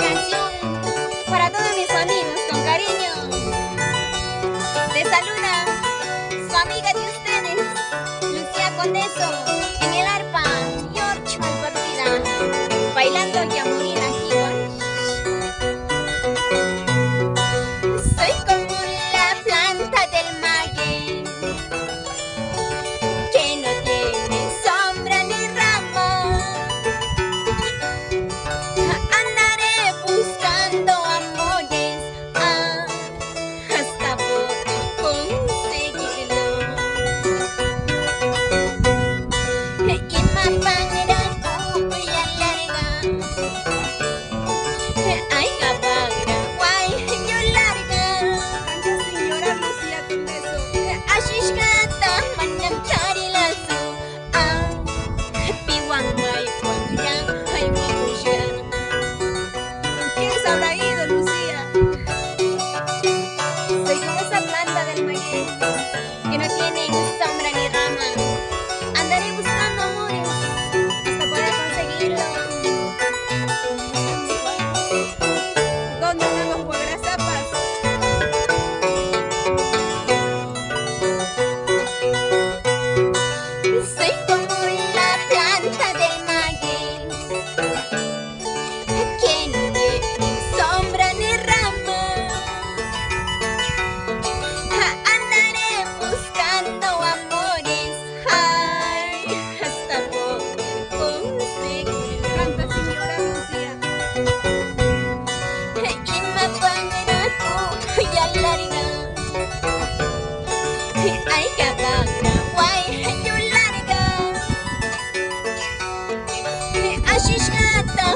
canción para todos mis amigos con cariño. Te saluda su amiga de ustedes, Lucía Condeso, en el arpa, George Malpartida, bailando y a morir aquí. Soy como la planta del maguey, que no tiene sombra ni rama. Andaré buscando amores hasta poder conseguirlo. Y más panera voy a larga. Ay, cabagra, guay, yo larga. Canta sin llorar, Lucía Condeso. Ashish gata manam tari lasu. Piwang may wangrang ay mamusyan. ¿Con quién se habrá ido, Lucía? Soy como esa planta del maguey que no tiene sombra ni rama. Andaré buscando amores hasta poder conseguirlo. ¿Dónde están los cuadrazapas? Soy como la planta del maguey que no tiene sombra ni rama. Andaré buscando amores, ay, hasta poder conseguirlo. Canta sin llorar, Lucía. Y me panera tú ya larga. Ay, cabagra, guay, yo larga. Ashish gata